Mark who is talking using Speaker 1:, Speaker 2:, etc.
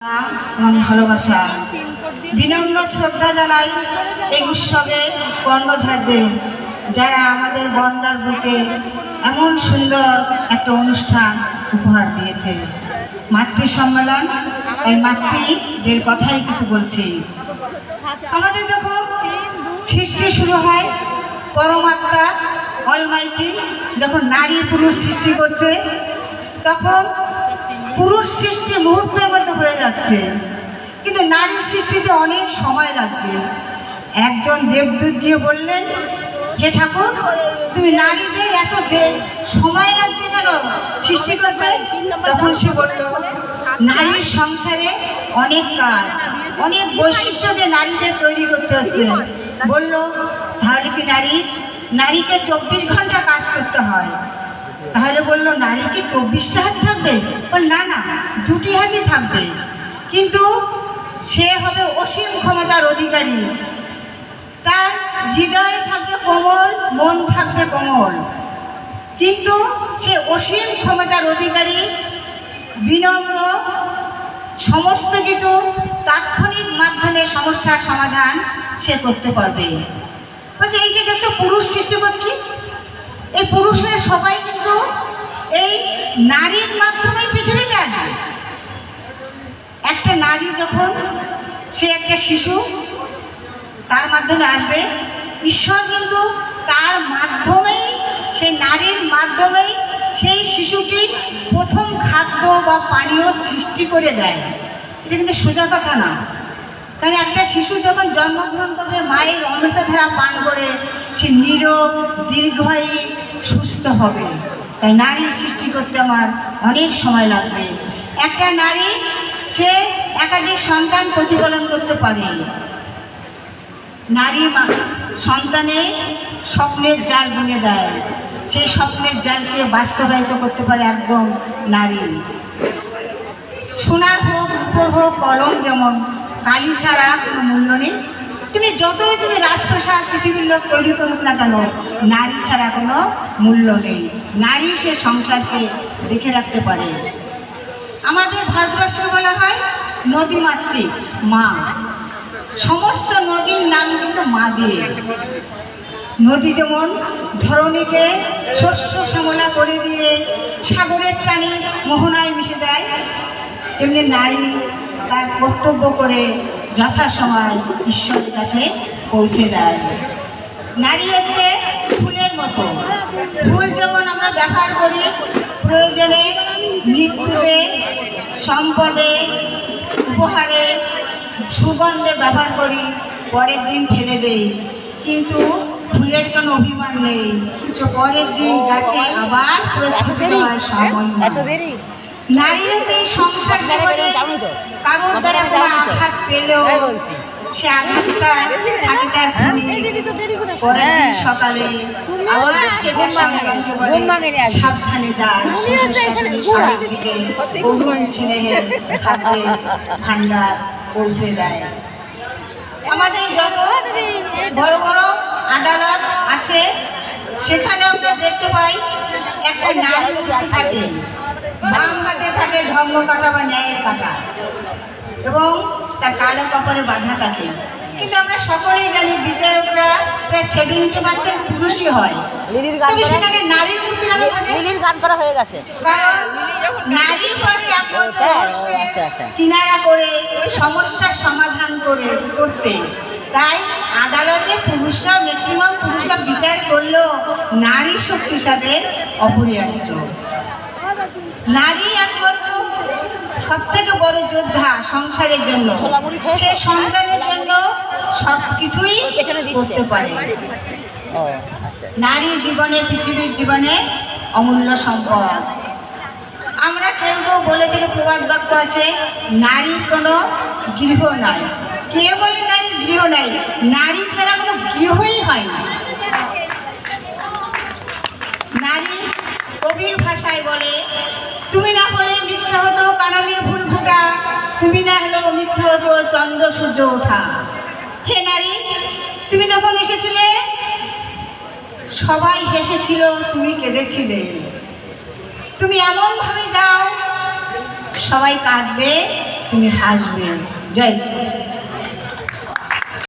Speaker 1: এবং ভালোবাসা বিনম্র শ্রদ্ধা জানাই এই উৎসবের কর্ণধারদের, যারা আমাদের বনগাঁর বুকে এমন সুন্দর একটা অনুষ্ঠান উপহার দিয়েছে। মাতৃ সম্মেলন, এই মাতৃদের কথাই কিছু বলছি। আমাদের যখন সৃষ্টি শুরু হয়, পরমাত্মা অলমাইটি যখন নারী পুরুষ সৃষ্টি করছে, তখন পুরুষ সৃষ্টি মুহূর্তের মধ্যে হয়ে যাচ্ছে, কিন্তু নারীর সৃষ্টিতে অনেক সময় লাগছে। একজন দেবদূত গিয়ে বললেন, হে ঠাকুর, তুমি নারীদের এত সময় লাগছে কেন সৃষ্টি করতে? তখন সে বলল, নারীর সংসারে অনেক কাজ, অনেক বৈশিষ্ট্য যে নারীদের তৈরি করতে হচ্ছে। বলল, তাহলে কি নারীকে 24 ঘন্টা কাজ করতে হয়? তাহলে বললো, নারী কি 24টা হাত থাকবে? বল, না না, 2টি হাতই থাকবে, কিন্তু সে হবে অসীম ক্ষমতার অধিকারী। তার হৃদয় থাকবে কোমল, মন থাকবে কোমল, কিন্তু সে অসীম ক্ষমতার অধিকারী, বিনম্র, সমস্ত কিছু তাৎক্ষণিক মাধ্যমে সমস্যার সমাধান সে করতে পারবে। বলছে, এই যে দেখছো পুরুষ সৃষ্টি করছি, এই পুরুষেরা সবাই কিন্তু এই নারীর মাধ্যমে পৃথিবীতে আসে। একটা নারী যখন সে একটা শিশু, তার মাধ্যমে আসবে, ঈশ্বর কিন্তু তার মাধ্যমেই, সেই নারীর মাধ্যমেই সেই শিশুটি প্রথম খাদ্য বা পানীয় সৃষ্টি করে দেয়। এটা কিন্তু সোজা কথা না, কারণ একটা শিশু যখন জন্মগ্রহণ করবে, মায়ের অমৃতধারা পান করে সে নিরোগ দীর্ঘায়ী সুস্থ হবে। তাই নারীর সৃষ্টি করতে আমার অনেক সময় লাগবে। একটা নারী সে একাধিক সন্তান প্রতিপালন করতে পারে। নারী সন্তানে স্বপ্নের জাল বুনে দেয়, সেই স্বপ্নের জালকে বাস্তবায়িত করতে পারে একদম নারী। সোনার হোক, রূপোর হোক, কলম যেমন কালি ছাড়া কোনো মূল্য নেই। তুমি যতই রাজপ্রাসাদ পৃথিবীর লোক তৈরি করুক না কেন, নারী ছাড়া কোনো মূল্য নেই। নারী সে সংসারকে দেখে রাখতে পারে। আমাদের ভারতবর্ষে বলা হয় নদীমাতৃক মা। সমস্ত নদীর নাম কিন্তু মা দিয়ে। নদী যেমন ধরণীকে শস্য শ্যামলা করে দিয়ে সাগরের টানে মোহনায় মিশে যায়, তেমনি নারী তার কর্তব্য করে যথাসময় ঈশ্বরের কাছে পৌঁছে যায়। নারী হচ্ছে ফুলের মতো। ফুল যেমন আমরা ব্যবহার করি প্রয়োজনে, মৃত্যুতে, সম্পদে, উপহারে, সুগন্ধে ব্যবহার করি, পরের দিন ফেলে দেই, কিন্তু ফুলের কোনো অভিমান নেই, যে পরের দিন গাছে আবার প্রস্ফুটিত হয় সময়। নারীরও তো এই সংসার জীবনে কারোর দ্বারা কোনো আঘাত পেলেও সে আঘাতটা থাকে তার খুনি। পরের দিন সকালে আবার সেটার সন্তানকে বলে, সাবধানে যায়, স্বামীর দিকে অরুণ স্নেহের খাদ্যের ভাণ্ডার পৌঁছে দেয়। আমাদের যত বড় বড় আদালত আছে, সেখানে আমরা দেখতে পাই একটা নারী মূর্তি থাকে। বাম হাতে থাকে ধর্ম কাঁটা বা ন্যায়ের কাঁটা, এবং তার কালো কাপড়ে বাঁধা থাকে। কিন্তু আমরা সকলেই জানি বিচারকরা প্রায় 70% পুরুষই হয়, তবে সেখানে নারীর মূর্তি কেন থাকে?
Speaker 2: গান করা হয়ে গেছে,
Speaker 1: কারণ নারীর পরে একমাত্র কিনারা করে সমস্যার সমাধান করতে। তাই আদালতে পুরুষরা, ম্যাক্সিমাম পুরুষরা বিচার করলেও নারী শক্তির সাথে অপরিহার্য। নারী একমাত্র সব থেকে বড় যোদ্ধা সংসারের জন্য, সে সন্তানের জন্য সব কিছুই করতে পারে। নারী জীবনে, পৃথিবীর জীবনে অমূল্য সম্পদ। আমরা কেউ কেউ বলে থেকে প্রবাদ বাক্য আছে, নারীর কোনো গৃহ নাই। কে বলে নারীর গৃহ নাই? নারী ছাড়া কোনো গৃহই হয় না। নারী কবির ভাষায় বলে, তুমি না হলে মিথ্যা হতো কাননে ফুল ফোটা, তুমি না হলেও মিথ্যা হতো চন্দ্র সূর্য ওঠা। হে নারী, তুমি যখন এসেছিলে সবাই হেসেছিল, তুমি কেঁদেছিলে। তুমি এমনভাবে যাও, সবাই কাঁদবে, তুমি হাসবে। জয়